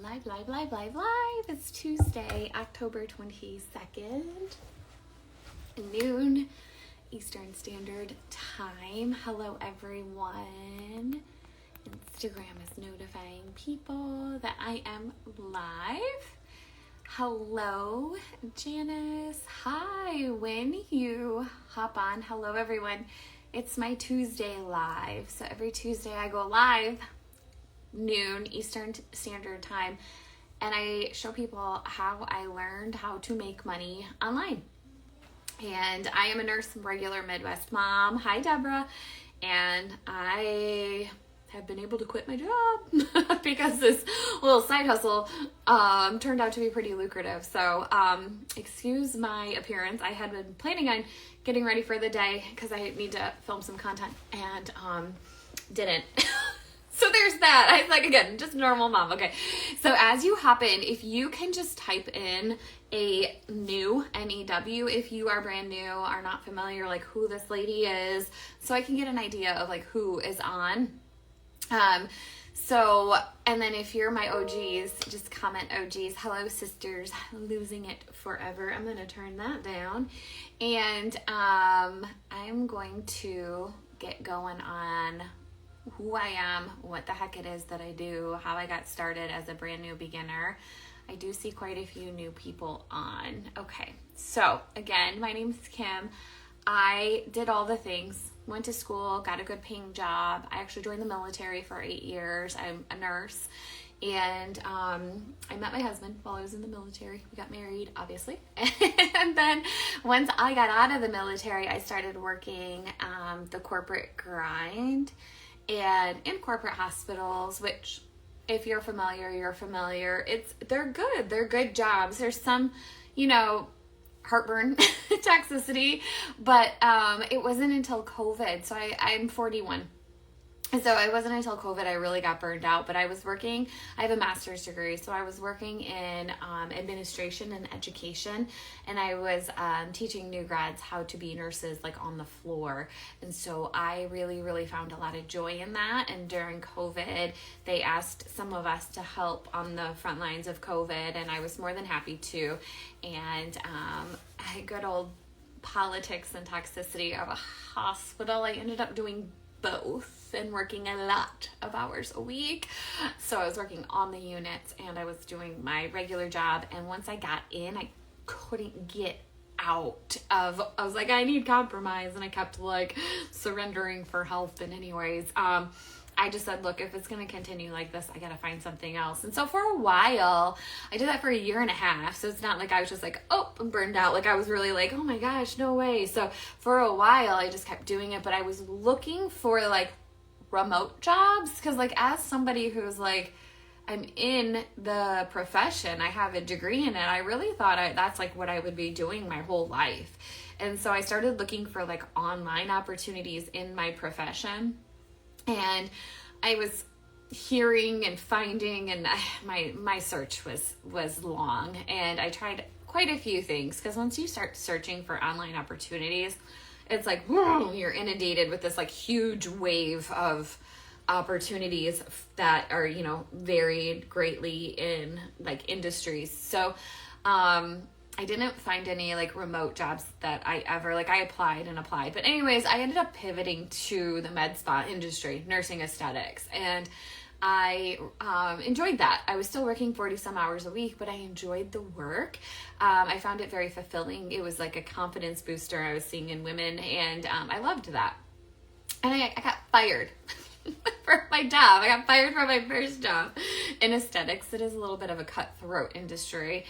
Live. It's Tuesday, October 22nd, noon Eastern Standard Time. Hello, everyone. Instagram is notifying people that I am live. Hello, Janice. Hi, when you hop on. Hello, everyone. It's my Tuesday live. So every Tuesday I go live noon Eastern Standard Time, and I show people how I learned how to make money online. And I am a nurse, regular Midwest mom. Hi, Deborah. And I have been able to quit my job because this little side hustle turned out to be pretty lucrative. So excuse my appearance. I had been planning on getting ready for the day because I need to film some content and didn't. So there's that. I like, again, just normal mom. Okay. So as you hop in, if you can just type in a new NEW, if you are brand new, are not familiar, like who this lady is, so I can get an idea of like who is on. And then if you're my OGs, just comment OGs. Hello, sisters, losing it forever. I'm going to turn that down. And, I'm going to get going on who I am, what the heck it is that I do, how I got started as a brand new beginner. I do see quite a few new people on. Okay, so again, my name's Kim. I did all the things, went to school, got a good paying job. I actually joined the military for 8 years. I'm a nurse. And I met my husband while I was in the military. We got married, obviously. And then once I got out of the military, I started working the corporate grind and in corporate hospitals, which if you're familiar, you're familiar. They're good. They're good jobs. There's some, heartburn, toxicity, but it wasn't until COVID. So I'm 41. So it wasn't until COVID I really got burned out, but I have a master's degree, so I was working in administration and education, and I was teaching new grads how to be nurses like on the floor. And so I really, really found a lot of joy in that. And during COVID, they asked some of us to help on the front lines of COVID, and I was more than happy to. And good old politics and toxicity of a hospital, I ended up doing both and working a lot of hours a week. So I was working on the units and I was doing my regular job. And once I got in, I couldn't get out of, I was like, I need compromise. And I kept like surrendering for help. And anyways, I just said, look, if it's going to continue like this, I got to find something else. And so for a while, I did that for 1.5 years. So it's not like I was just like, oh, I'm burned out. Like I was really like, oh my gosh, no way. So for a while, I just kept doing it. But I was looking for like remote jobs because like as somebody who's like, I'm in the profession, I have a degree in it, I really thought that's like what I would be doing my whole life. And so I started looking for like online opportunities in my profession. And I was hearing and finding, and my search was long, and I tried quite a few things because once you start searching for online opportunities, it's like whoa, you're inundated with this like huge wave of opportunities that are varied greatly in like industries. So I didn't find any like remote jobs that I applied, but anyways, I ended up pivoting to the med spa industry, nursing aesthetics, and I enjoyed that. I was still working 40 some hours a week, but I enjoyed the work. I found it very fulfilling. It was like a confidence booster I was seeing in women, and I loved that. And I got fired for my job. I got fired from my first job in aesthetics. It is a little bit of a cutthroat industry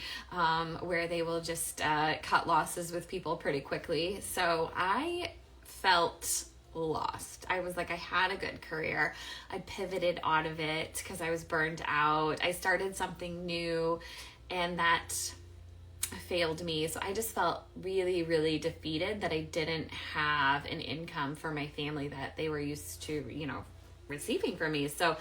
where they will just cut losses with people pretty quickly. So I felt lost. I was like, I had a good career. I pivoted out of it because I was burned out. I started something new and that failed me. So I just felt really, really defeated that I didn't have an income for my family that they were used to, receiving from me. So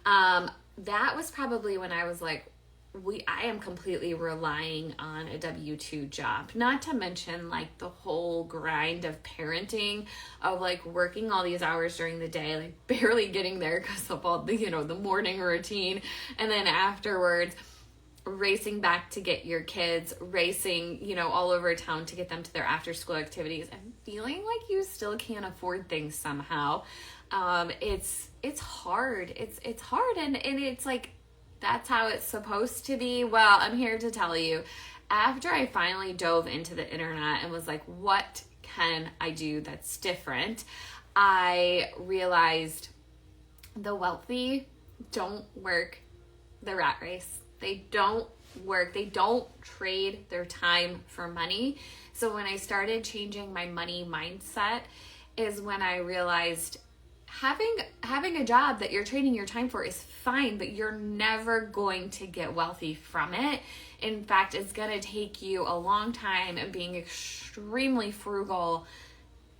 that was probably when I was like, I am completely relying on a W-2 job, not to mention like the whole grind of parenting, of like working all these hours during the day, like barely getting there because of all the, the morning routine. And then afterwards, racing back to get your kids, racing, all over town to get them to their after school activities, and feeling like you still can't afford things somehow. It's hard. It's hard. And it's like, that's how it's supposed to be. Well, I'm here to tell you, after I finally dove into the internet and was like, what can I do that's different? I realized the wealthy don't work the rat race. They don't work. They don't trade their time for money. So when I started changing my money mindset is when I realized having a job that you're trading your time for is fine, but you're never going to get wealthy from it. In fact, it's going to take you a long time and being extremely frugal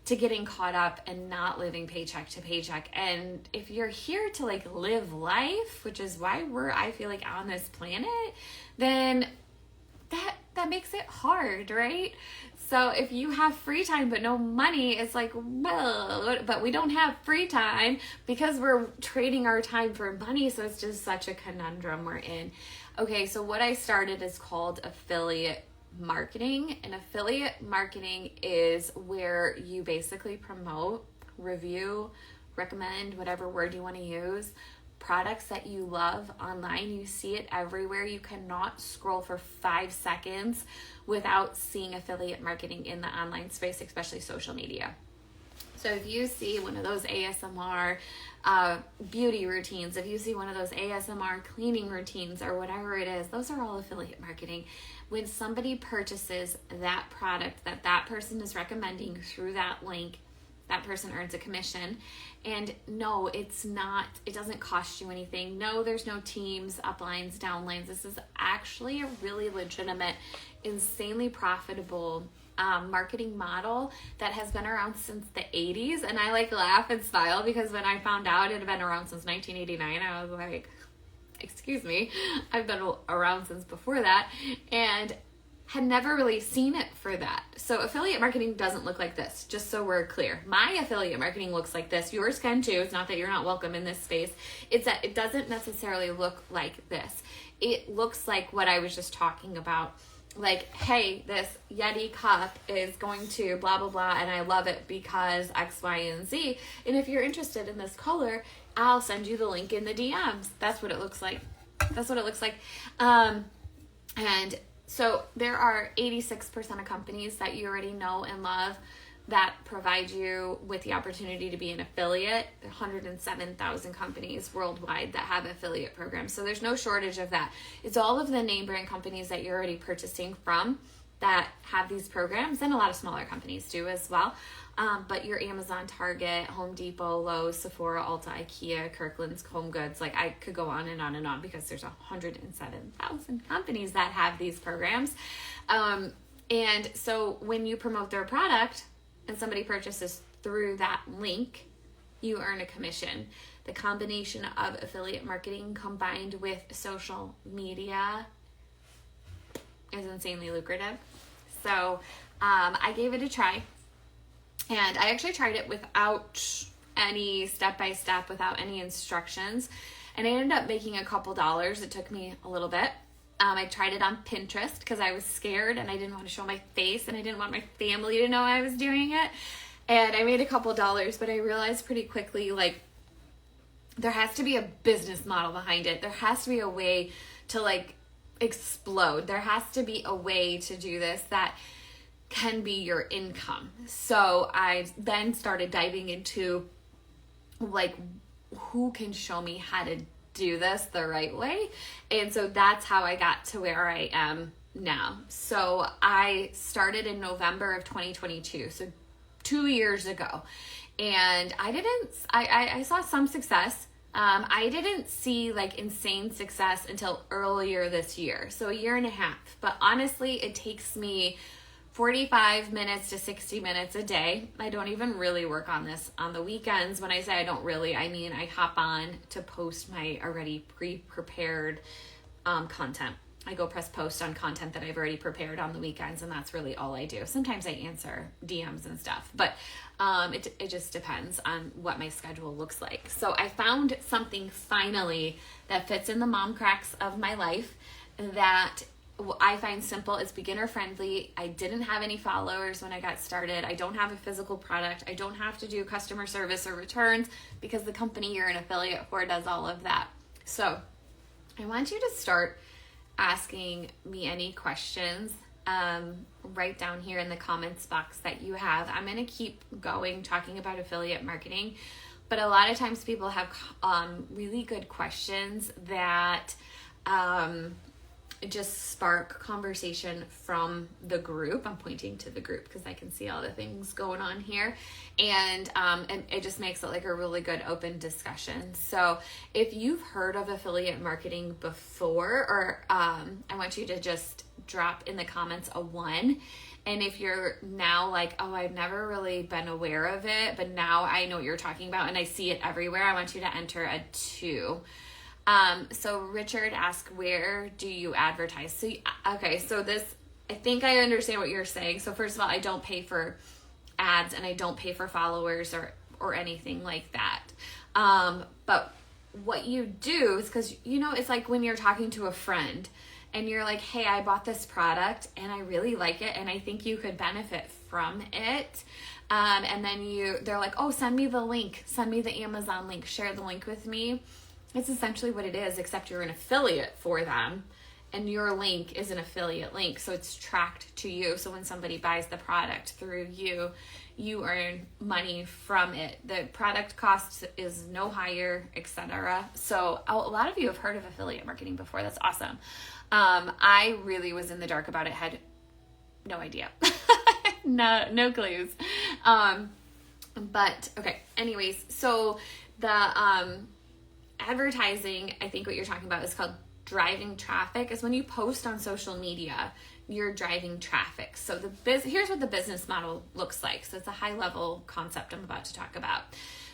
to getting caught up and not living paycheck to paycheck. And if you're here to like live life, which is why I feel like on this planet, then that makes it hard, right? So if you have free time but no money, it's like, well, but we don't have free time because we're trading our time for money. So it's just such a conundrum we're in. Okay, so what I started is called affiliate marketing. And affiliate marketing is where you basically promote, review, recommend, whatever word you want to use, products that you love online. You see it everywhere. You cannot scroll for 5 seconds without seeing affiliate marketing in the online space, especially social media. So if you see one of those ASMR beauty routines, if you see one of those ASMR cleaning routines or whatever it is, those are all affiliate marketing. When somebody purchases that product that person is recommending through that link, that person earns a commission. And no, it doesn't cost you anything. No, there's no teams, uplines, downlines. This is actually a really legitimate, insanely profitable marketing model that has been around since the 80s. And I like laugh and smile because when I found out it had been around since 1989, I was like, excuse me, I've been around since before that, and had never really seen it for that. So affiliate marketing doesn't look like this, just so we're clear. My affiliate marketing looks like this. Yours can too. It's not that you're not welcome in this space. It's that it doesn't necessarily look like this. It looks like what I was just talking about. Like, hey, this Yeti cup is going to blah, blah, blah, and I love it because X, Y, and Z. And if you're interested in this color, I'll send you the link in the DMs. That's what it looks like. And so there are 86% of companies that you already know and love that provide you with the opportunity to be an affiliate. 107,000 companies worldwide that have affiliate programs. So there's no shortage of that. It's all of the name brand companies that you're already purchasing from that have these programs, and a lot of smaller companies do as well. But your Amazon, Target, Home Depot, Lowe's, Sephora, Ulta, IKEA, Kirkland's, Home Goods, like I could go on and on and on because there's 107,000 companies that have these programs. And so when you promote their product and somebody purchases through that link, you earn a commission. The combination of affiliate marketing combined with social media is insanely lucrative. So I gave it a try. And I actually tried it without any step-by-step, without any instructions. And I ended up making a couple dollars. It took me a little bit. I tried it on Pinterest because I was scared and I didn't want to show my face and I didn't want my family to know I was doing it. And I made a couple dollars, but I realized pretty quickly, like, there has to be a business model behind it. There has to be a way to, like, explode. There has to be a way to do this that can be your income. So I then started diving into, like, who can show me how to do this the right way. And so that's how I got to where I am now. So I started in November of 2022, so 2 years ago. And I saw some success. I didn't see like insane success until earlier this year, so a year and a half. But honestly, it takes me 45 minutes to 60 minutes a day. I don't even really work on this on the weekends. When I say I don't really, I mean I hop on to post my already pre-prepared content. I go press post on content that I've already prepared on the weekends, and that's really all I do. Sometimes I answer DMs and stuff, but it just depends on what my schedule looks like. So I found something finally that fits in the mom cracks of my life that I find simple. It's beginner friendly. I didn't have any followers when I got started. I don't have a physical product. I don't have to do customer service or returns because the company you're an affiliate for does all of that. So I want you to start asking me any questions right down here in the comments box that you have. I'm going to keep going talking about affiliate marketing, but a lot of times people have really good questions that just spark conversation from the group. I'm pointing to the group because I can see all the things going on here, and it just makes it like a really good open discussion. So if you've heard of affiliate marketing before, or I want you to just drop in the comments a 1. And if you're now like, oh, I've never really been aware of it, but now I know what you're talking about and I see it everywhere, I want you to enter a 2. So Richard asked, where do you advertise? So, okay, so this, I think I understand what you're saying. So first of all, I don't pay for ads and I don't pay for followers or anything like that. But what you do is, because, it's like when you're talking to a friend and you're like, hey, I bought this product and I really like it and I think you could benefit from it. And then they're like, oh, send me the link, send me the Amazon link, share the link with me. It's essentially what it is, except you're an affiliate for them and your link is an affiliate link. So it's tracked to you. So when somebody buys the product through you, you earn money from it. The product cost is no higher, etc. So a lot of you have heard of affiliate marketing before. That's awesome. I really was in the dark about it, had no idea. no clues. But okay, anyways, so the advertising, I think what you're talking about is called driving traffic, is when you post on social media, you're driving traffic. So here's what the business model looks like. So it's a high level concept I'm about to talk about.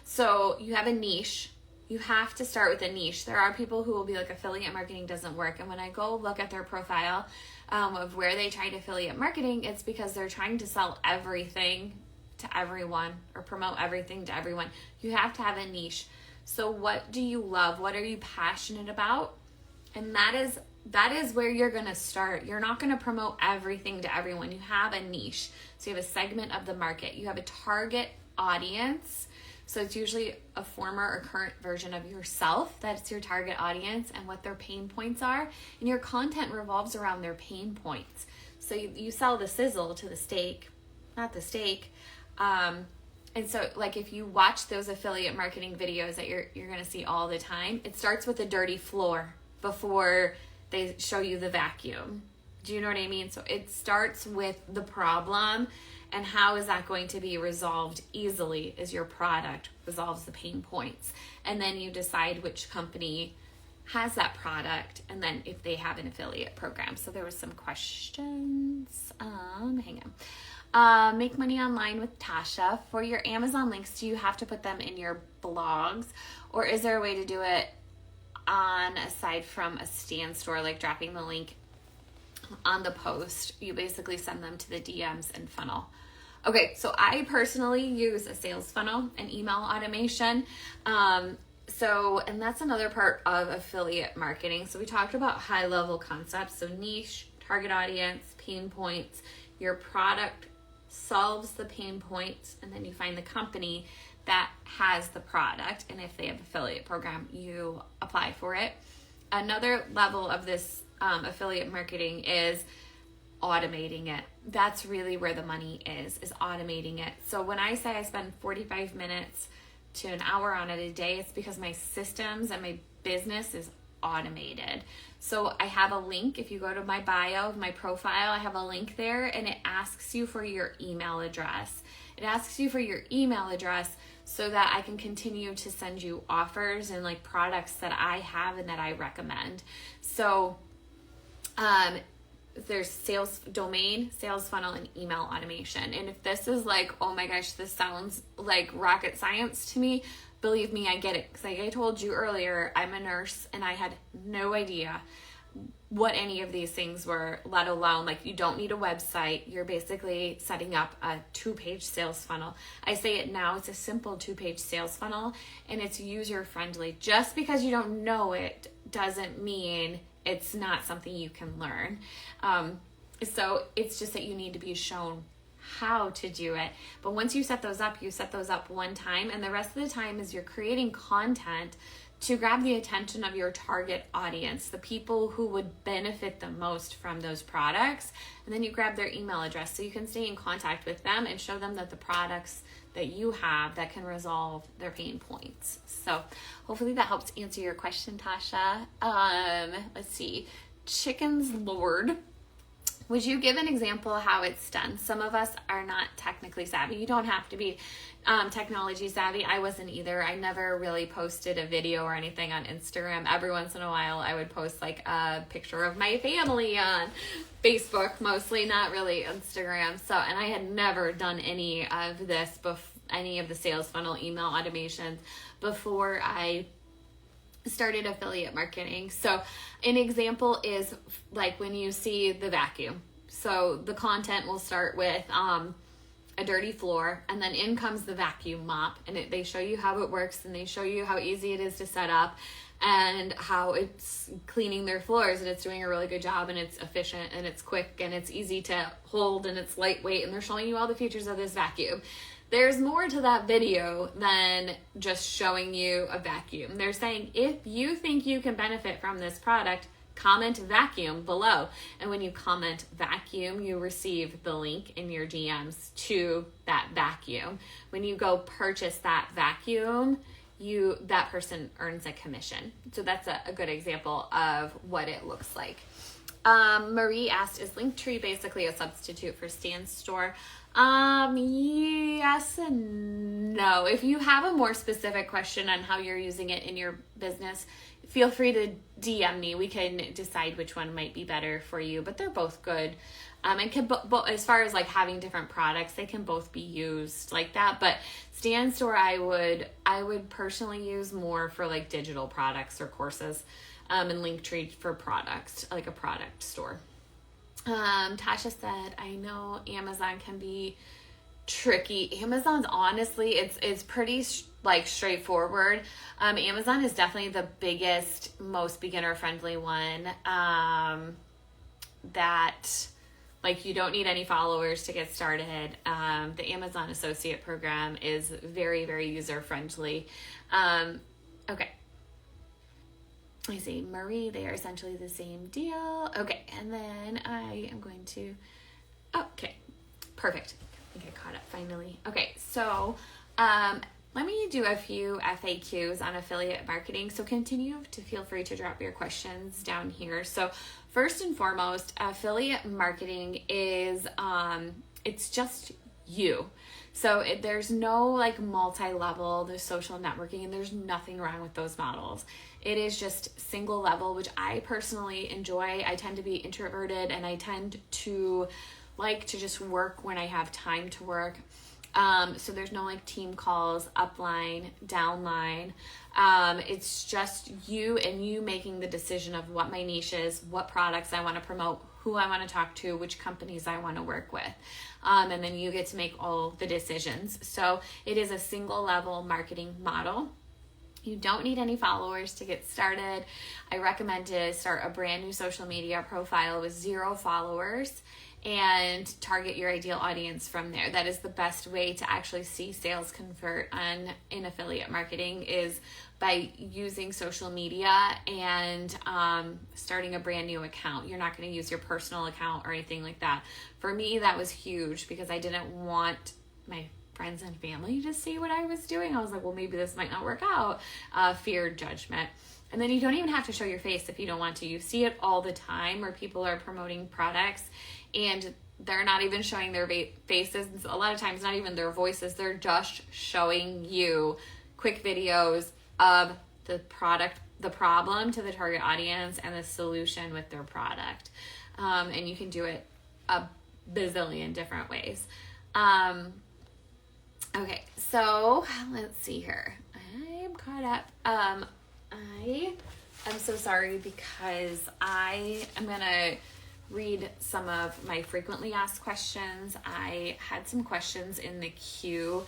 So you have a niche. You have to start with a niche. There are people who will be like, affiliate marketing doesn't work. And when I go look at their profile of where they tried affiliate marketing, it's because they're trying to sell everything to everyone or promote everything to everyone. You have to have a niche. So what do you love? What are you passionate about? And that is where you're going to start. You're not going to promote everything to everyone. You have a niche. So you have a segment of the market. You have a target audience. So it's usually a former or current version of yourself. That's your target audience and what their pain points are. And your content revolves around their pain points. So you sell the sizzle to the steak, not the steak. And so like if you watch those affiliate marketing videos that you're going to see all the time, it starts with a dirty floor before they show you the vacuum. Do you know what I mean? So it starts with the problem, and how is that going to be resolved easily is your product resolves the pain points. And then you decide which company has that product, and then if they have an affiliate program. So there was some questions. Hang on. Make money online with Tasha. For your Amazon links, do you have to put them in your blogs, or is there a way to do it aside from a stand store, like dropping the link on the post? You basically send them to the DMs and funnel. Okay, so I personally use a sales funnel and email automation. And that's another part of affiliate marketing. So we talked about high level concepts. So niche, target audience, pain points. Your product solves the pain points, and then you find the company that has the product, and if they have an affiliate program, you apply for it. Another level of this affiliate marketing is automating it. That's really where the money is automating it. So when I say I spend 45 minutes to an hour on it a day, it's because my systems and my business is automated. So I have a link. If you go to my bio, my profile, I have a link there, and it asks you for your email address. It asks you for your email address so that I can continue to send you offers and like products that I have and that I recommend. So there's sales domain, sales funnel, and email automation. And if this is like, oh my gosh, this sounds like rocket science to me, believe me, I get it. Because like I told you earlier, I'm a nurse and I had no idea what any of these things were, let alone like you don't need a website. You're basically setting up a 2-page sales funnel. I say it now, it's a simple 2-page sales funnel and it's user friendly. Just because you don't know it doesn't mean it's not something you can learn. So it's just that you need to be shown how to do it. But once you set those up one time, and the rest of the time is you're creating content to grab the attention of your target audience, the people who would benefit the most from those products. And then you grab their email address so you can stay in contact with them and show them that the products that you have that can resolve their pain points. So hopefully that helps answer your question, Tasha. Let's see. Chickens Lord. Would you give an example of how it's done? Some of us are not technically savvy. You don't have to be technology savvy. I wasn't either. I never really posted a video or anything on Instagram. Every once in a while, I would post like a picture of my family on Facebook, mostly, not really Instagram. So, and I had never done any of this, any of the sales funnel email automations before I started affiliate marketing. So an example is like when you see the vacuum. So the content will start with a dirty floor, and then in comes the vacuum mop, and they show you how it works, and they show you how easy it is to set up and how it's cleaning their floors, and it's doing a really good job, and it's efficient, and it's quick, and it's easy to hold, and it's lightweight, and they're showing you all the features of this vacuum. There's more to that video than just showing you a vacuum. They're saying, if you think you can benefit from this product, comment vacuum below. And when you comment vacuum, you receive the link in your DMs to that vacuum. When you go purchase that vacuum, that person earns a commission. So that's a good example of what it looks like. Marie asked, is Linktree basically a substitute for Stan Store? Yes and no. If you have a more specific question on how you're using it in your business, feel free to DM me. We can decide which one might be better for you, but they're both good. And can as far as like having different products, they can both be used like that. But Stan Store, I would personally use more for like digital products or courses, and Linktree for products, like a product store. Tasha said, I know Amazon can be tricky. Amazon's honestly, it's pretty like straightforward. Amazon is definitely the biggest, most beginner friendly one. That like you don't need any followers to get started. The Amazon Associate Program is very, very user friendly. Okay. I see Marie, they are essentially the same deal. Okay, and then I am going to, okay, perfect. I think I caught up finally. Okay, so let me do a few FAQs on affiliate marketing. So continue to feel free to drop your questions down here. So first and foremost, affiliate marketing is, it's just you. So there's no like multi-level, there's social networking, and there's nothing wrong with those models. It is just single level, which I personally enjoy. I tend to be introverted, and I tend to like to just work when I have time to work. So there's no like team calls, upline, downline. It's just you and you making the decision of what my niche is, what products I want to promote, who I want to talk to, which companies I want to work with. And then you get to make all the decisions. So it is a single level marketing model. You don't need any followers to get started. I recommend to start a brand new social media profile with 0 followers and target your ideal audience from there. That is the best way to actually see sales convert in affiliate marketing, is by using social media and starting a brand new account. You're not going to use your personal account or anything like that. For me, that was huge because I didn't want my friends and family to see what I was doing. I was like, well, maybe this might not work out. Fear, judgment. And then you don't even have to show your face if you don't want to. You see it all the time where people are promoting products and they're not even showing their faces. A lot of times, not even their voices. They're just showing you quick videos of the product, the problem to the target audience, and the solution with their product. And you can do it a bazillion different ways. Okay, so let's see here. I'm caught up. I'm so sorry because I am going to read some of my frequently asked questions. I had some questions in the queue.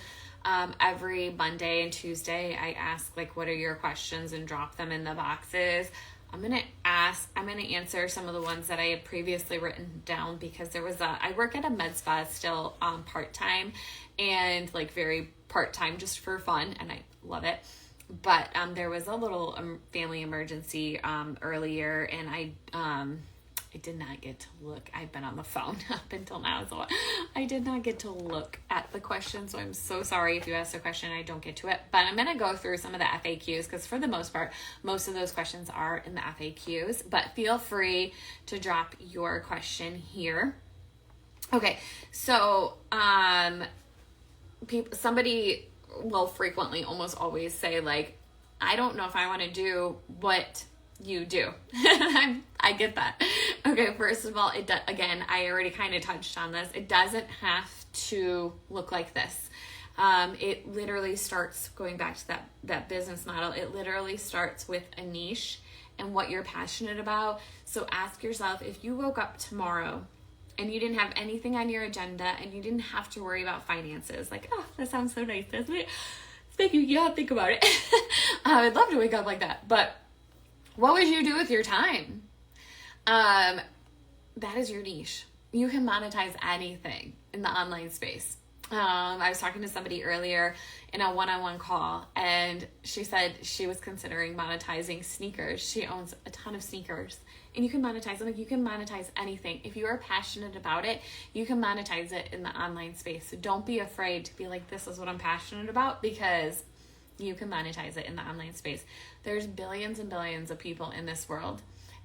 Every Monday and Tuesday, I ask, like, what are your questions, and drop them in the boxes. I'm going to answer some of the ones that I had previously written down, because I work at a med spa still part-time, and like very part-time just for fun, and I love it. But there was a little family emergency earlier, and I did not get to look. I've been on the phone up until now, so I did not get to look at the question. So I'm so sorry if you asked a question and I don't get to it. But I'm going to go through some of the FAQs, because for the most part, most of those questions are in the FAQs. But feel free to drop your question here. Okay, so somebody will frequently, almost always say, like, I don't know if I want to do what you do. I get that. Okay, first of all, again, I already kind of touched on this. It doesn't have to look like this. It literally starts, going back to that business model, it literally starts with a niche and what you're passionate about. So ask yourself, if you woke up tomorrow and you didn't have anything on your agenda and you didn't have to worry about finances, like, oh, that sounds so nice, doesn't it? Thank you. Yeah, think about it. I'd love to wake up like that. But what would you do with your time? That is your niche. You can monetize anything in the online space. I was talking to somebody earlier in a one-on-one call, and she said she was considering monetizing sneakers. She owns a ton of sneakers, and you can monetize them. Like, you can monetize anything. If you are passionate about it, you can monetize it in the online space. So don't be afraid to be like, this is what I'm passionate about, because you can monetize it in the online space. There's billions and billions of people in this world,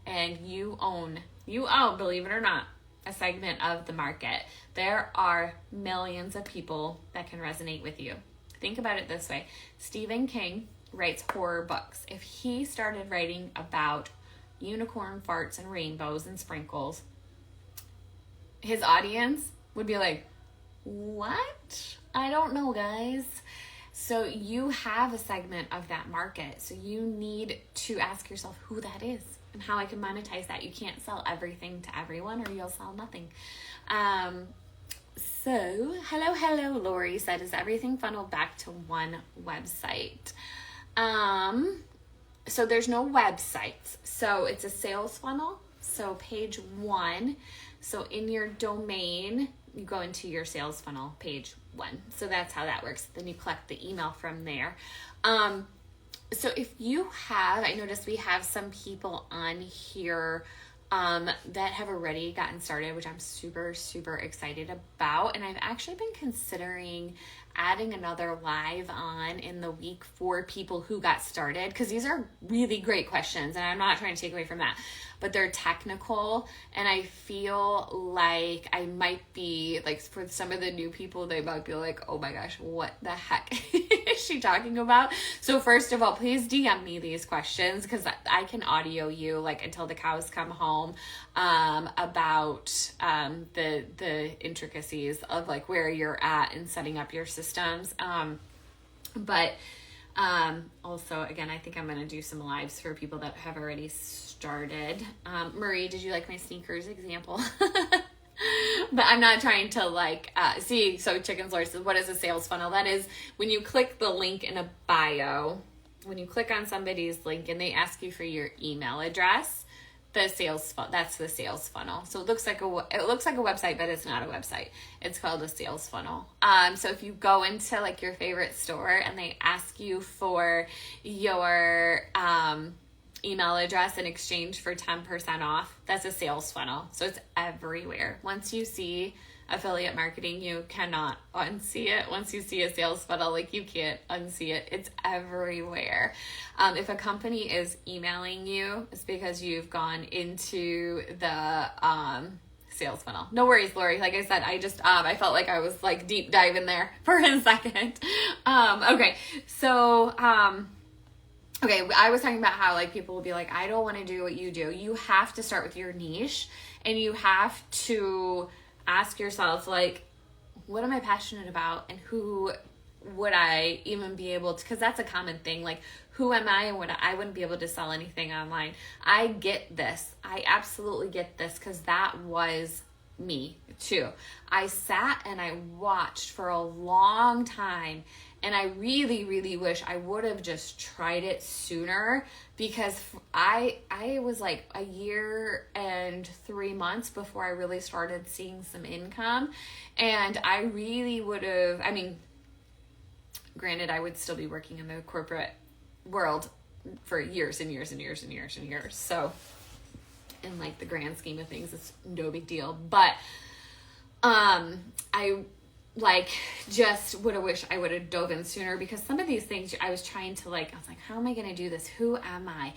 and you own, believe it or not, a segment of the market. There are millions of people that can resonate with you. Think about it this way. Stephen King writes horror books. If he started writing about unicorn farts and rainbows and sprinkles, his audience would be like, what? I don't know, guys. So you have a segment of that market. So you need to ask yourself who that is and how I can monetize that. You can't sell everything to everyone, or you'll sell nothing. So hello, Lori said, is everything funneled back to one website? So there's no websites. So it's a sales funnel. So page 1. So in your domain, you go into your sales funnel, page 1. So that's how that works. Then you collect the email from there. So if you have, I noticed we have some people on here that have already gotten started, which I'm super, super excited about. And I've actually been considering adding another live on in the week for people who got started, because these are really great questions, and I'm not trying to take away from that, but they're technical, and I feel like I might be, like, for some of the new people, they might be like, oh my gosh, what the heck is she talking about? So first of all, please DM me these questions, because I can audio you, like, until the cows come home, about the intricacies of, like, where you're at and setting up your systems. But also, again, I think I'm going to do some lives for people that have already started. Marie, did you like my sneakers example? But I'm not trying to, like, so Chicken Source says, what is a sales funnel? That is when you click the link in a bio, when you click on somebody's link and they ask you for your email address, that's the sales funnel. So it looks like a website, but it's not a website. It's called a sales funnel. So if you go into, like, your favorite store and they ask you for your email address in exchange for 10% off, that's a sales funnel. So it's everywhere. Once you see affiliate marketing, you cannot unsee it. Once you see a sales funnel, like, you can't unsee it. It's everywhere. If a company is emailing you, it's because you've gone into the sales funnel. No worries, Lori. Like I said, I felt like I was, like, deep diving there for a second. Okay. So, okay, I was talking about how, like, people will be like, I don't want to do what you do. You have to start with your niche, and you have to ask yourself, like, what am I passionate about, and would I even be able to, because that's a common thing, like, who am I and I wouldn't be able to sell anything online. I get this. I absolutely get this, because that was me too. I sat and I watched for a long time, and I really, really wish I would have just tried it sooner, because I was like a year and 3 months before I really started seeing some income. And I really would have, I mean, granted, I would still be working in the corporate world for years and years and years and years and years. So in like the grand scheme of things, it's no big deal. But I like just would have wished I would have dove in sooner, because some of these things I was trying to like, I was like, how am I going to do this? Who am I?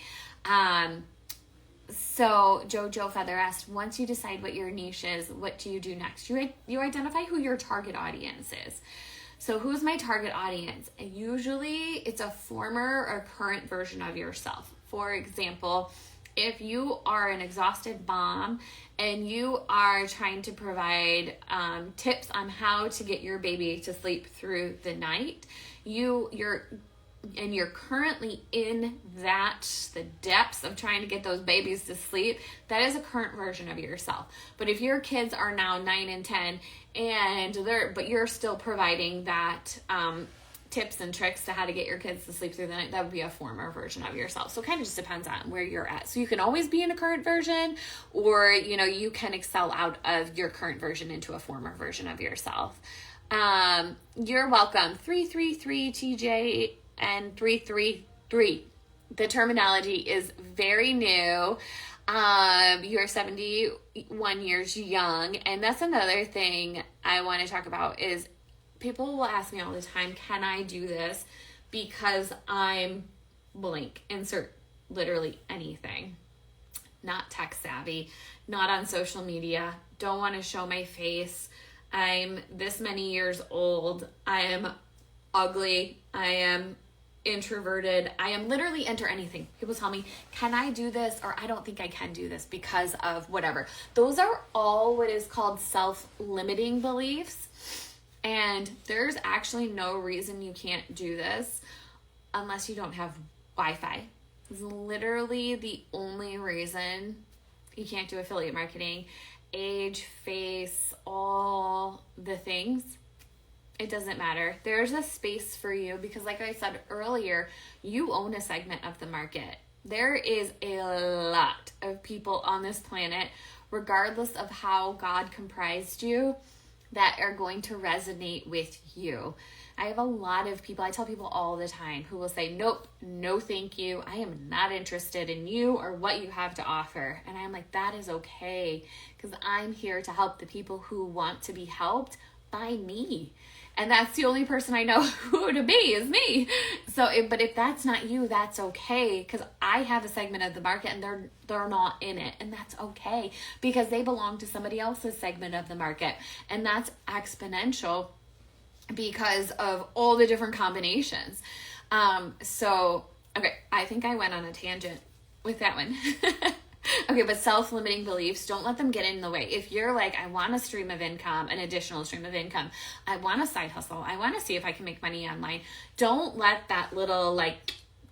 So Jojo Feather asked, once you decide what your niche is, what do you do next? You identify who your target audience is. So who's my target audience? And usually it's a former or current version of yourself. For example, if you are an exhausted mom and you are trying to provide tips on how to get your baby to sleep through the night, you're currently in the depths of trying to get those babies to sleep, that is a current version of yourself. But if your kids are now 9 and 10 but you're still providing that tips and tricks to how to get your kids to sleep through the night, that would be a former version of yourself. So it kind of just depends on where you're at. So you can always be in a current version, or you can excel out of your current version into a former version of yourself. You're welcome. 333 TJ and 333. The terminology is very new. You're 71 years young, and that's another thing I want to talk about is people will ask me all the time, can I do this because I'm blank? Insert literally anything. Not tech savvy, not on social media, don't want to show my face. I'm this many years old. I am ugly. I am introverted. I am literally enter anything. People tell me, can I do this? Or I don't think I can do this because of whatever. Those are all what is called self-limiting beliefs. And there's actually no reason you can't do this unless you don't have Wi-Fi. It's literally the only reason you can't do affiliate marketing. Age, face, all the things. It doesn't matter. There's a space for you because, like I said earlier, you own a segment of the market. There is a lot of people on this planet, regardless of how God comprised you, that are going to resonate with you. I have a lot of people, I tell people all the time, who will say, nope, no thank you. I am not interested in you or what you have to offer. And I'm like, that is okay, because I'm here to help the people who want to be helped by me. And that's the only person I know who to be is me. But if that's not you, that's okay, because I have a segment of the market and they're not in it, and that's okay because they belong to somebody else's segment of the market, and that's exponential because of all the different combinations. Okay, I think I went on a tangent with that one. Okay, but self-limiting beliefs, don't let them get in the way. If you're like, I want a stream of income, an additional stream of income, I want a side hustle, I want to see if I can make money online, don't let that little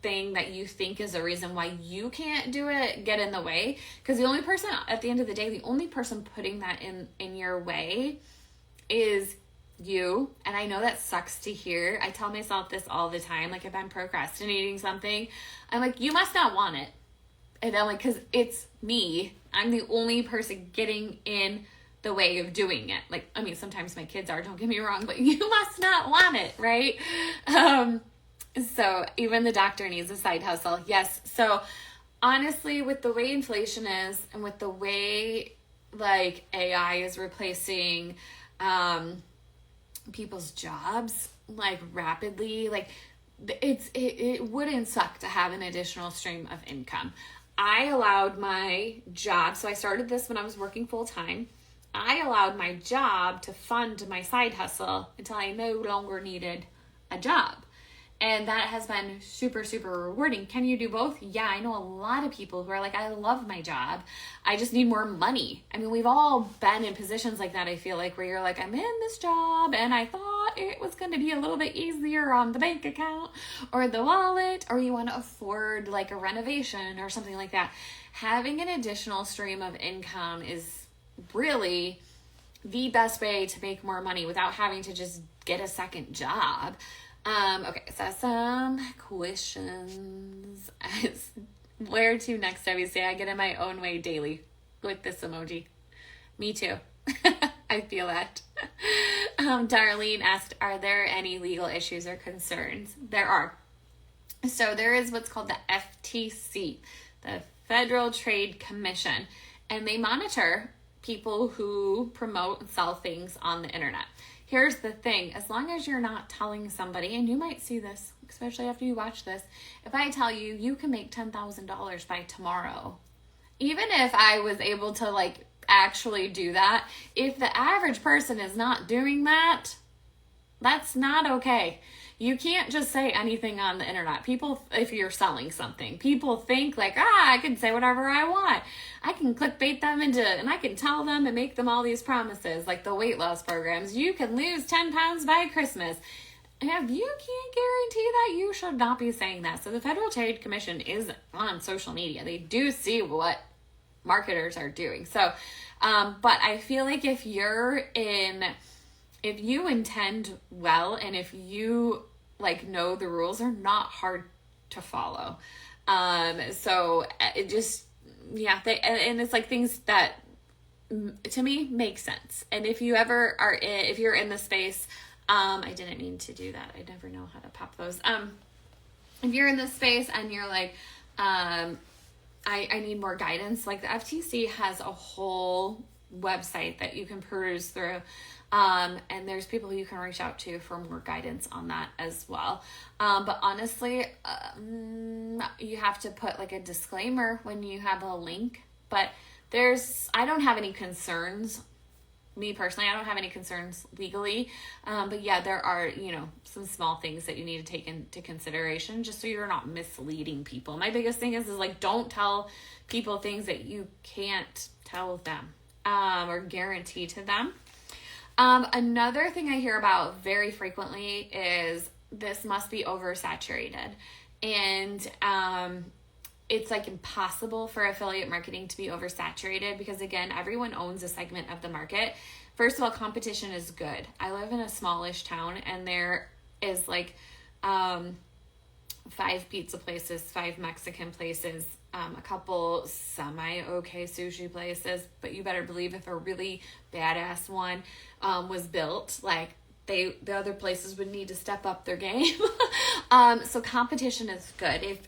thing that you think is a reason why you can't do it get in the way. Because the only person, at the end of the day, the only person putting that in your way is you. And I know that sucks to hear. I tell myself this all the time. Like, if I'm procrastinating something, I'm like, you must not want it. And I'm like, because it's me. I'm the only person getting in the way of doing it. Like, I mean, sometimes my kids are, don't get me wrong, but you must not want it, right? So even the doctor needs a side hustle. Yes. So honestly, with the way inflation is and with the way AI is replacing people's jobs rapidly, it wouldn't suck to have an additional stream of income. I allowed my job, so I started this when I was working full time. I allowed my job to fund my side hustle until I no longer needed a job. And that has been super, super rewarding. Can you do both? Yeah, I know a lot of people who are like, I love my job. I just need more money. I mean, we've all been in positions like that, I feel like, where you're like, I'm in this job and I thought it was going to be a little bit easier on the bank account or the wallet, or you want to afford like a renovation or something like that. Having an additional stream of income is really the best way to make more money without having to just get a second job. Okay, so some questions. Where to next, obviously. I get in my own way daily with this emoji. Me too. I feel that. Darlene asked, are there any legal issues or concerns? There are. So there is what's called the FTC, the Federal Trade Commission, and they monitor people who promote and sell things on the internet. Here's the thing, as long as you're not telling somebody, and you might see this, especially after you watch this, if I tell you, you can make $10,000 by tomorrow, even if I was able to like actually do that, if the average person is not doing that, that's not okay. You can't just say anything on the internet. People, if you're selling something, people think like, I can say whatever I want. I can clickbait them and I can tell them and make them all these promises, like the weight loss programs. You can lose 10 pounds by Christmas. And if you can't guarantee that, you should not be saying that. So the Federal Trade Commission is on social media. They do see what marketers are doing. So, but I feel like if you intend well, and if you like know the rules are not hard to follow. So it just, yeah, and it's like things that to me make sense. And if you ever are if you're in the space, I didn't mean to do that. I never know how to pop those. If you're in this space and you're like, I need more guidance, like the FTC has a whole website that you can peruse through. And there's people you can reach out to for more guidance on that as well. But honestly, you have to put like a disclaimer when you have a link, but I don't have any concerns. Me personally, I don't have any concerns legally. But yeah, there are, some small things that you need to take into consideration just so you're not misleading people. My biggest thing is like, don't tell people things that you can't tell them, or guarantee to them. Another thing I hear about very frequently is this must be oversaturated. And it's like impossible for affiliate marketing to be oversaturated because, again, everyone owns a segment of the market. First of all, competition is good. I live in a smallish town and there is like 5 pizza places, 5 Mexican places, a couple semi-okay sushi places, but you better believe if a really badass one was built, like the other places would need to step up their game. So competition is good. If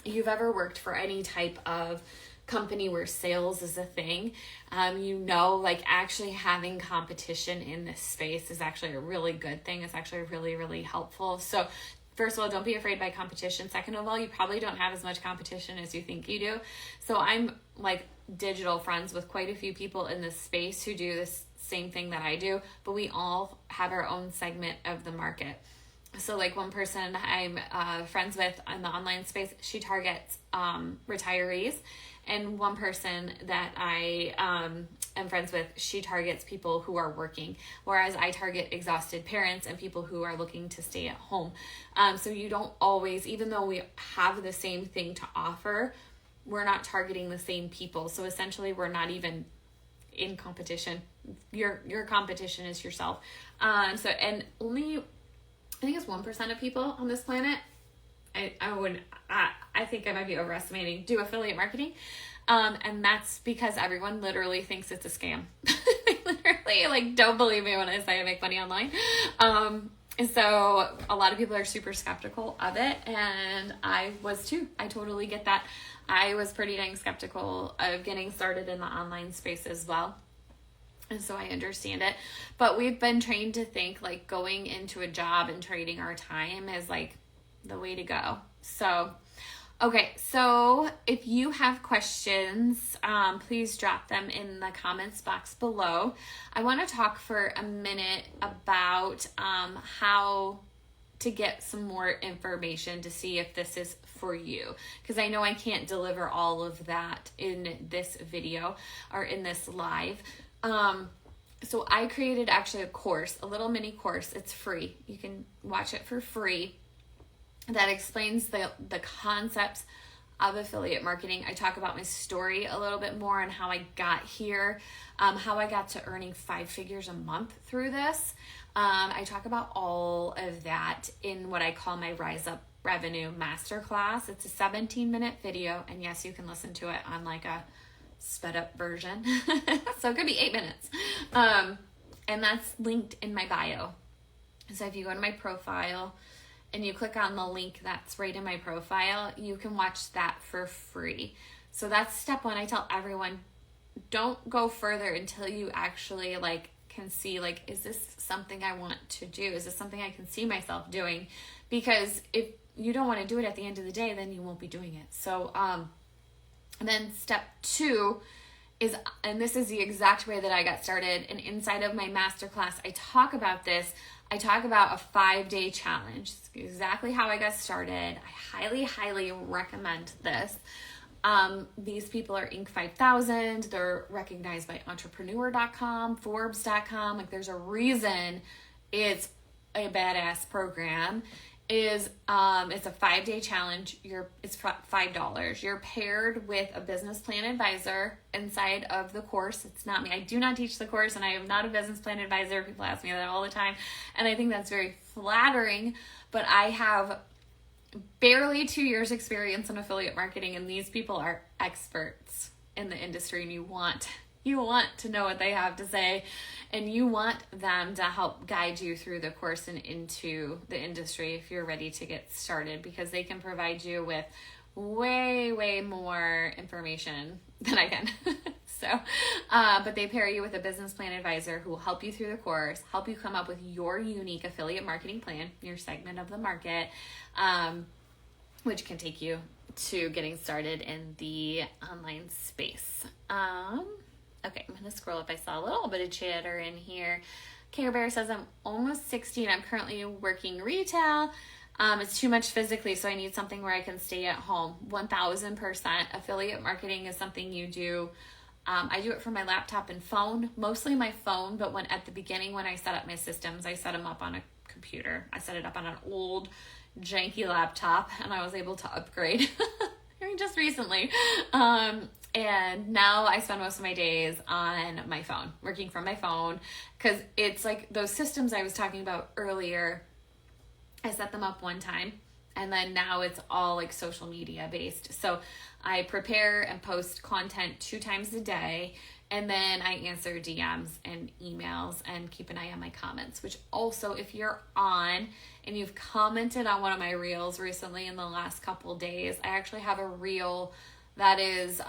you've ever worked for any type of company where sales is a thing, like actually having competition in this space is actually a really good thing. It's actually really, really helpful. So first of all, don't be afraid by competition. Second of all, you probably don't have as much competition as you think you do. So I'm like digital friends with quite a few people in this space who do this same thing that I do, but we all have our own segment of the market. So like one person I'm friends with in the online space, she targets retirees. And one person that I am friends with, she targets people who are working, whereas I target exhausted parents and people who are looking to stay at home. So you don't always, even though we have the same thing to offer, we're not targeting the same people. So essentially we're not even in competition. Your competition is yourself. And only, I think it's 1% of people on this planet, I think I might be overestimating, do affiliate marketing. And that's because everyone literally thinks it's a scam. They literally like don't believe me when I say I make money online. So a lot of people are super skeptical of it. And I was too. I totally get that. I was pretty dang skeptical of getting started in the online space as well. And so I understand it. But we've been trained to think like going into a job and trading our time is like the way to go. So, okay. So if you have questions, please drop them in the comments box below. I want to talk for a minute about how to get some more information to see if this is for you, because I know I can't deliver all of that in this video or in this live. So I created actually a course, a little mini course. It's free. You can watch it for free. That explains the concepts of affiliate marketing. I talk about my story a little bit more and how I got here, how I got to earning 5 figures a month through this. I talk about all of that in what I call my Rise Up Revenue Masterclass. It's a 17-minute video, and yes, you can listen to it on like a sped up version. So it could be 8 minutes. And that's linked in my bio. So if you go to my profile and you click on the link that's right in my profile, you can watch that for free. So that's step 1. I tell everyone, don't go further until you actually like can see, like, is this something I want to do? Is this something I can see myself doing? Because if you don't want to do it at the end of the day, then you won't be doing it. So, and then step 2 is, and this is the exact way that I got started, and inside of my masterclass, I talk about this. I talk about a 5-day challenge. It's exactly how I got started. I highly, highly recommend this. These people are Inc. 5000. They're recognized by entrepreneur.com, Forbes.com. Like, there's a reason it's a badass program. It's a 5-day challenge. It's $5. You're paired with a business plan advisor inside of the course. It's not me. I do not teach the course, and I am not a business plan advisor. People ask me that all the time, and I think that's very flattering, but I have barely 2 years experience in affiliate marketing, and these people are experts in the industry, and you want to know what they have to say, and you want them to help guide you through the course and into the industry if you're ready to get started, because they can provide you with way, way more information than I can. So, but they pair you with a business plan advisor who will help you through the course, help you come up with your unique affiliate marketing plan, your segment of the market, which can take you to getting started in the online space. Okay, I'm going to scroll up. I saw a little bit of chatter in here. Care Bear says, I'm almost 60 and I'm currently working retail. It's too much physically, so I need something where I can stay at home. 1000%. Affiliate marketing is something you do. I do it for my laptop and phone, mostly my phone, but at the beginning when I set up my systems, I set them up on a computer. I set it up on an old janky laptop, and I was able to upgrade just recently. And now I spend most of my days on my phone, working from my phone, because it's like those systems I was talking about earlier. I set them up one time, and then now it's all like social media based. So I prepare and post content 2 times a day, and then I answer DMs and emails and keep an eye on my comments, which also, if you're on and you've commented on one of my reels recently in the last couple days, I actually have a reel that is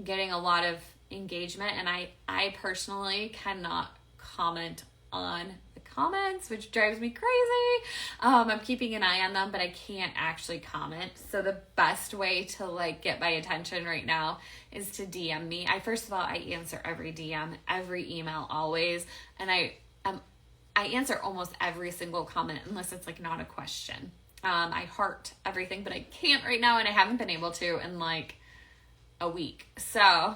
getting a lot of engagement, and I personally cannot comment on the comments, which drives me crazy. I'm keeping an eye on them, but I can't actually comment. So the best way to like get my attention right now is to DM me. First of all, I answer every DM, every email, always, and I answer almost every single comment unless it's like not a question. I heart everything, but I can't right now, and I haven't been able to in like a week. So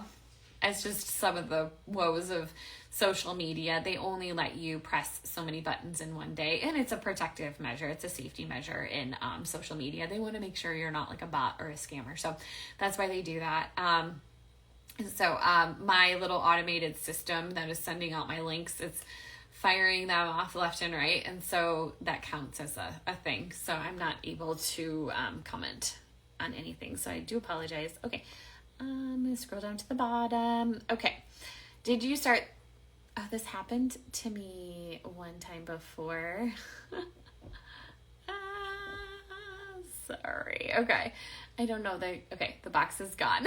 it's just some of the woes of social media. They only let you press so many buttons in one day, and it's a protective measure. It's a safety measure in social media. They want to make sure you're not like a bot or a scammer. So that's why they do that. So my little automated system that is sending out my links, it's firing them off left and right, and so that counts as a thing. So I'm not able to comment on anything, so I do apologize. Okay, I'm gonna scroll down to the bottom. Okay, did you start? Oh, this happened to me one time before. Sorry. Okay, I don't know the box is gone.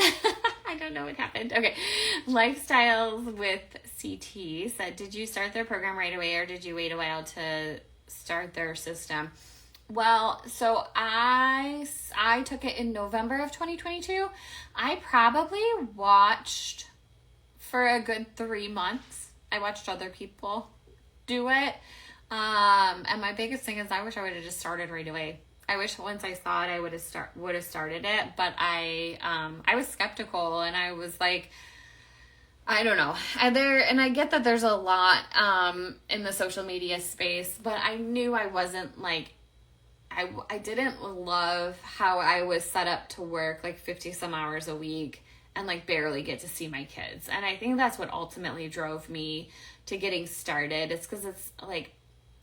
I don't know what happened. Okay. Lifestyles with CT said, did you start their program right away, or did you wait a while to start their system? Well, so I took it in November of 2022. I probably watched for a good 3 months. I watched other people do it. And my biggest thing is I wish I would have just started right away. I wish once I saw it, I would have started it, but I was skeptical and I was like, I don't know. And I get that there's a lot in the social media space, but I knew I wasn't like, I didn't love how I was set up to work like 50 some hours a week and like barely get to see my kids. And I think that's what ultimately drove me to getting started. It's because it's like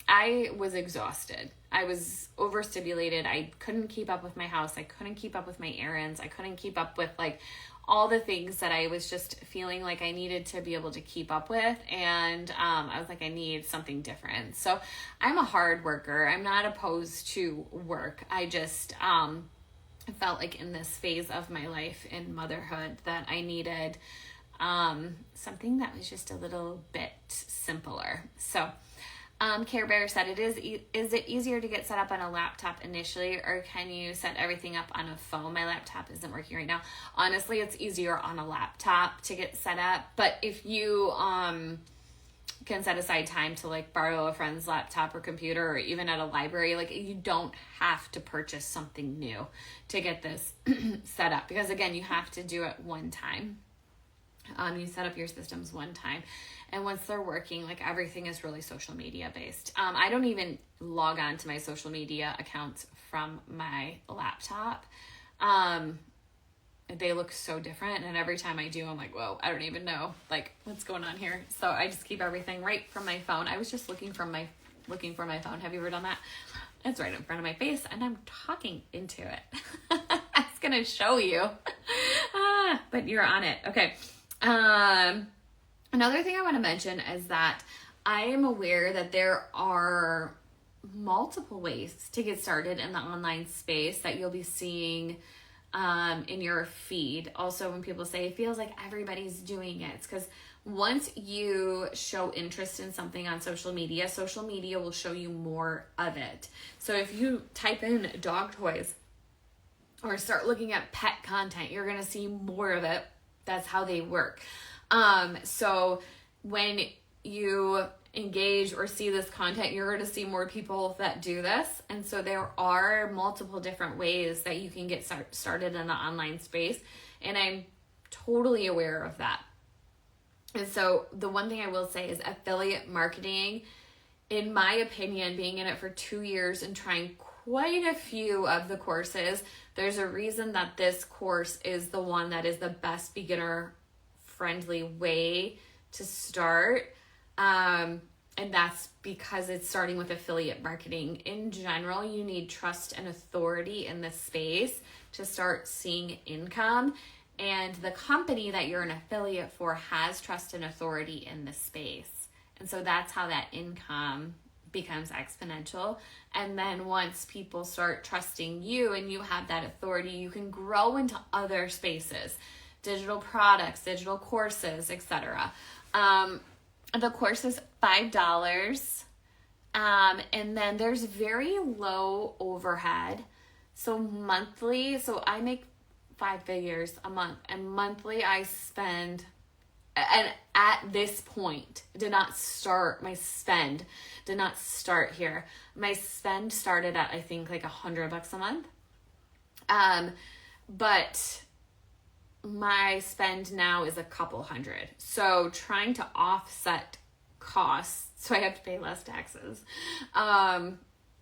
I was exhausted. I was overstimulated. I couldn't keep up with my house. I couldn't keep up with my errands. I couldn't keep up with like all the things that I was just feeling like I needed to be able to keep up with. And I was like, I need something different. So I'm a hard worker. I'm not opposed to work. I just felt like in this phase of my life in motherhood that I needed something that was just a little bit simpler. So Care Bear said, is it easier to get set up on a laptop initially, or can you set everything up on a phone? My laptop isn't working right now. Honestly, it's easier on a laptop to get set up, but if you can set aside time to like borrow a friend's laptop or computer, or even at a library, like you don't have to purchase something new to get this set up, because again, you have to do it one time. You set up your systems one time, and once they're working, like everything is really social media based. I don't even log on to my social media accounts from my laptop. They look so different, and every time I do, I'm like, whoa, I don't even know like what's going on here. So I just keep everything right from my phone. I was just looking for my phone. Have you ever done that? It's right in front of my face, and I'm talking into it. I was gonna show you, but you're on it. Okay. Another thing I want to mention is that I am aware that there are multiple ways to get started in the online space that you'll be seeing in your feed. Also, when people say it feels like everybody's doing it, it's because once you show interest in something on social media will show you more of it. So if you type in dog toys or start looking at pet content, you're going to see more of it. That's how they work. So when you engage or see this content, you're going to see more people that do this. And so there are multiple different ways that you can get started in the online space. And I'm totally aware of that. And so the one thing I will say is affiliate marketing, in my opinion, being in it for 2 years and trying quite a few of the courses, there's a reason that this course is the one that is the best beginner friendly way to start. And that's because it's starting with affiliate marketing. In general, you need trust and authority in this space to start seeing income. And the company that you're an affiliate for has trust and authority in this space. And so that's how that income becomes exponential. And then once people start trusting you and you have that authority, you can grow into other spaces, digital products, digital courses, etc. The course is $5. And then there's very low overhead. So monthly, so I make 5 figures a month, and monthly I spend, and at this point my spend did not start here. My spend started at, I think, like $100 a month. But my spend now is a couple hundred. So trying to offset costs, so I have to pay less taxes,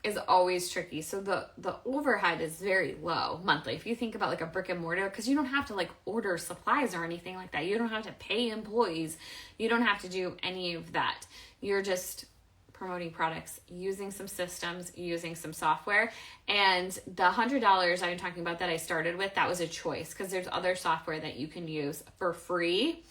is always tricky. So the overhead is very low monthly. If you think about like a brick and mortar, because you don't have to like order supplies or anything like that. You don't have to pay employees. You don't have to do any of that. You're just promoting products, using some systems, using some software. And the $100 I'm talking about that I started with, that was a choice, because there's other software that you can use for free.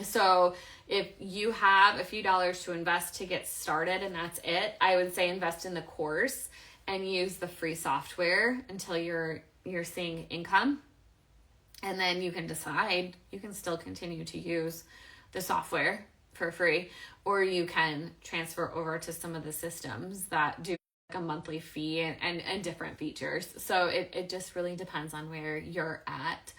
So if you have a few dollars to invest to get started and that's it, I would say invest in the course and use the free software until you're seeing income. And then you can decide, you can still continue to use the software for free, or you can transfer over to some of the systems that do like a monthly fee and different features. So it just really depends on where you're at.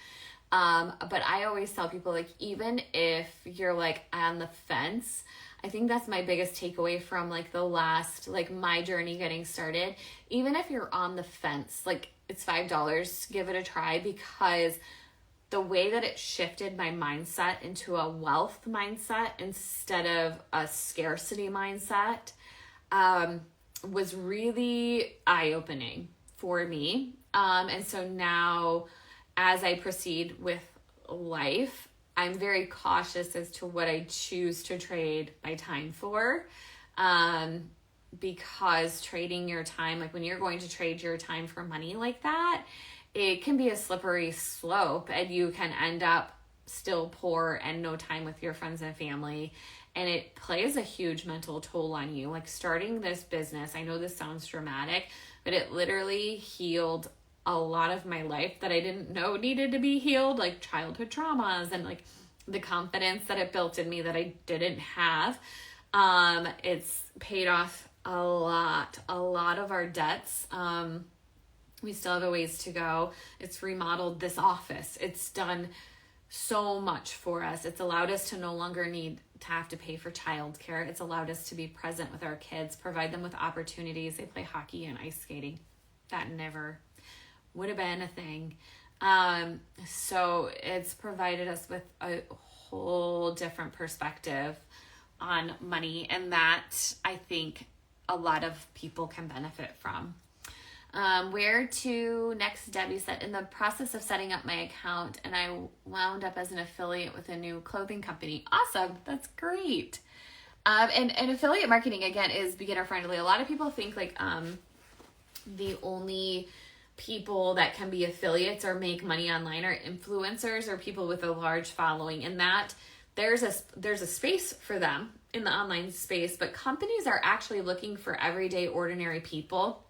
But I always tell people, like, even if you're like on the fence, I think that's my biggest takeaway from like the last, like my journey getting started. Even if you're on the fence, like it's $5, give it a try, because the way that it shifted my mindset into a wealth mindset instead of a scarcity mindset was really eye-opening for me. And so now as I proceed with life, I'm very cautious as to what I choose to trade my time for. Because trading your time, like when you're going to trade your time for money like that, it can be a slippery slope, and you can end up still poor and no time with your friends and family. And it plays a huge mental toll on you. Like starting this business, I know this sounds dramatic, but it literally healed a lot of my life that I didn't know needed to be healed, like childhood traumas and like the confidence that it built in me that I didn't have. It's paid off a lot of our debts. We still have a ways to go. It's remodeled this office. It's done so much for us. It's allowed us to no longer need to have to pay for childcare. It's allowed us to be present with our kids, provide them with opportunities. They play hockey and ice skating. That never would have been a thing. So it's provided us with a whole different perspective on money, and that I think a lot of people can benefit from. Where to next, Debbie said, in the process of setting up my account, and I wound up as an affiliate with a new clothing company. Awesome. That's great. And affiliate marketing, again, is beginner friendly. A lot of people think like the only people that can be affiliates or make money online are influencers or people with a large following, and that there's a space for them in the online space, but companies are actually looking for everyday ordinary people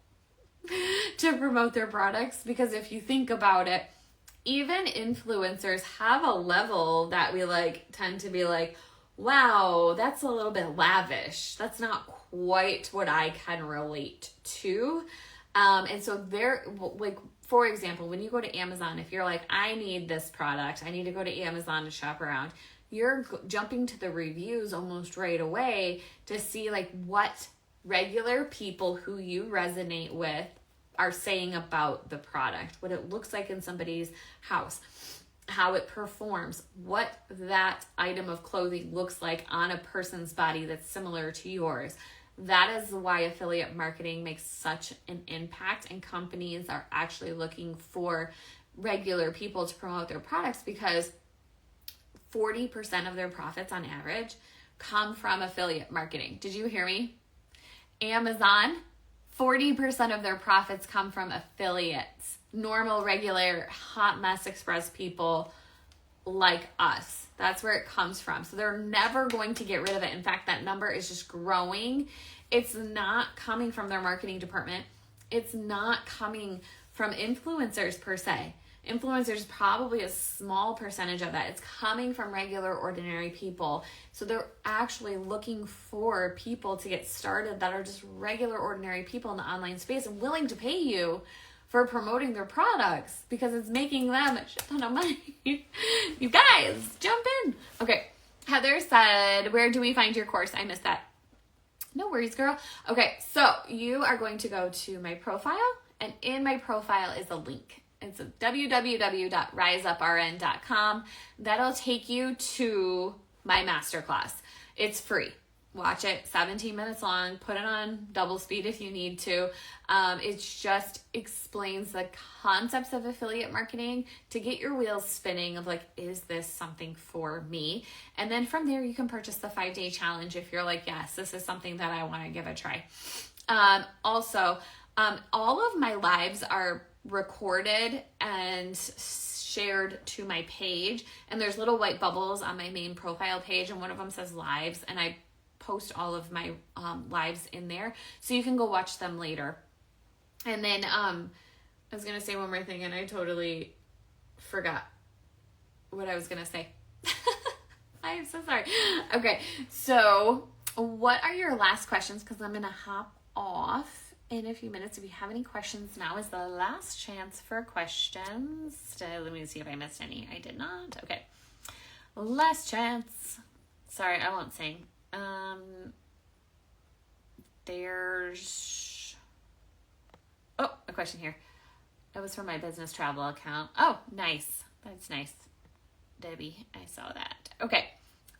to promote their products. Because if you think about it, even influencers have a level that we like tend to be like, wow, that's a little bit lavish. That's not quite what I can relate to. And so they're like, for example, when you go to Amazon, if you're like, I need this product, I need to go to Amazon to shop around, you're jumping to the reviews almost right away to see like what regular people who you resonate with are saying about the product, what it looks like in somebody's house, how it performs, what that item of clothing looks like on a person's body that's similar to yours. That is why affiliate marketing makes such an impact, and companies are actually looking for regular people to promote their products, because 40% of their profits on average come from affiliate marketing. Did you hear me? Amazon, 40% of their profits come from affiliates. Normal, regular, hot mess express people like us. That's where it comes from. So they're never going to get rid of it. In fact, that number is just growing. It's not coming from their marketing department. It's not coming from influencers per se. Influencers probably a small percentage of that. It's coming from regular, ordinary people. So they're actually looking for people to get started that are just regular, ordinary people in the online space and willing to pay you for promoting their products, because it's making them a shit ton of money. You guys, jump in. Okay. Heather said, where do we find your course? I missed that. No worries, girl. Okay. So you are going to go to my profile, and in my profile is a link. It's www.riseuprn.com. That'll take you to my masterclass. It's free. Watch it, 17 minutes long. Put it on double speed if you need to. It just explains the concepts of affiliate marketing to get your wheels spinning of like, is this something for me? And then from there, you can purchase the 5-day challenge if you're like, yes, this is something that I want to give a try. Also, all of my lives are recorded and shared to my page, and there's little white bubbles on my main profile page, and one of them says lives, and I post all of my lives in there, so you can go watch them later. And then I was gonna say one more thing, and I totally forgot what I was gonna say. I am so sorry. Okay, so what are your last questions? Because I'm gonna hop off in a few minutes. If you have any questions, now is the last chance for questions. Let me see if I missed any. I did not. Okay. Last chance. Sorry, I won't sing. There's, oh, a question here. That was from my business travel account. Oh, nice. That's nice. Debbie, I saw that. Okay.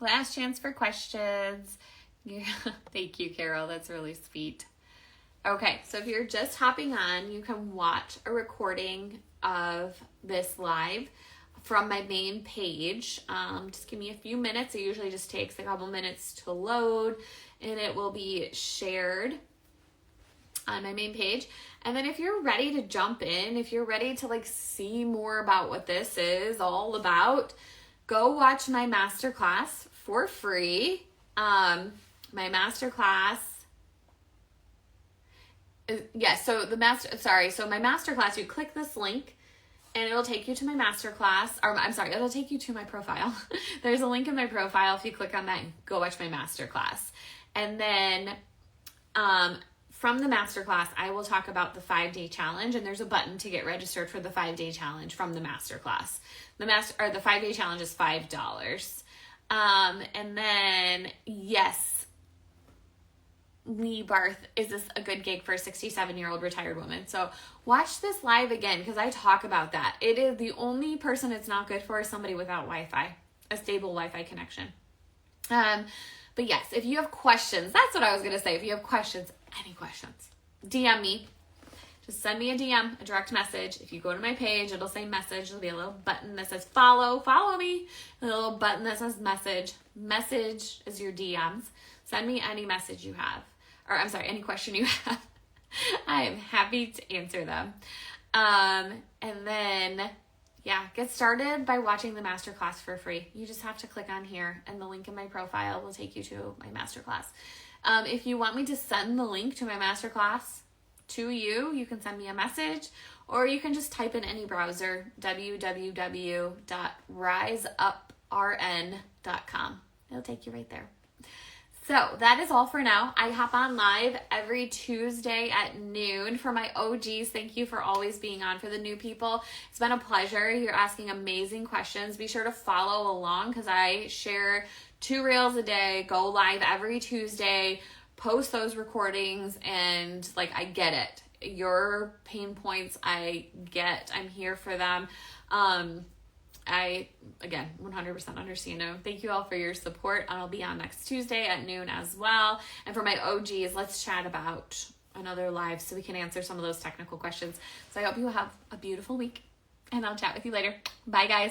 Last chance for questions. Yeah. Thank you, Carol. That's really sweet. Okay. So if you're just hopping on, you can watch a recording of this live from my main page. Just give me a few minutes. It usually just takes a couple minutes to load, and it will be shared on my main page. And then if you're ready to jump in, if you're ready to like see more about what this is all about, go watch my masterclass for free. My masterclass is, so my masterclass, you click this link and it'll take you to my masterclass, or I'm sorry, it'll take you to my profile. There's a link in my profile. If you click on that, go watch my masterclass. And then, from the masterclass, I will talk about the 5-day challenge, and there's a button to get registered for the 5-day challenge from the masterclass. The 5-day challenge is $5. And then, yes, Lee Barth, is this a good gig for a 67-year-old retired woman? So watch this live again, because I talk about that. It is the only person it's not good for is somebody without Wi-Fi, a stable Wi-Fi connection. But yes, if you have questions, that's what I was going to say. If you have questions, any questions, DM me. Just send me a DM, a direct message. If you go to my page, it'll say message. There'll be a little button that says follow me. And a little button that says message. Message is your DMs. Send me any message you have. Or I'm sorry, any question you have. I am happy to answer them. And then, yeah, get started by watching the masterclass for free. You just have to click on here, and the link in my profile will take you to my masterclass. If you want me to send the link to my masterclass to you, you can send me a message, or you can just type in any browser, www.riseuprn.com. It'll take you right there. So that is all for now. I hop on live every Tuesday at noon. For my OGs, thank you for always being on. For the new people, it's been a pleasure. You're asking amazing questions. Be sure to follow along, because I share 2 reels a day, go live every Tuesday, post those recordings, and like, I get it. Your pain points, I get. I'm here for them. I, again, 100% understand them. Thank you all for your support. I'll be on next Tuesday at noon as well. And for my OGs, let's chat about another live so we can answer some of those technical questions. So I hope you have a beautiful week, and I'll chat with you later. Bye, guys.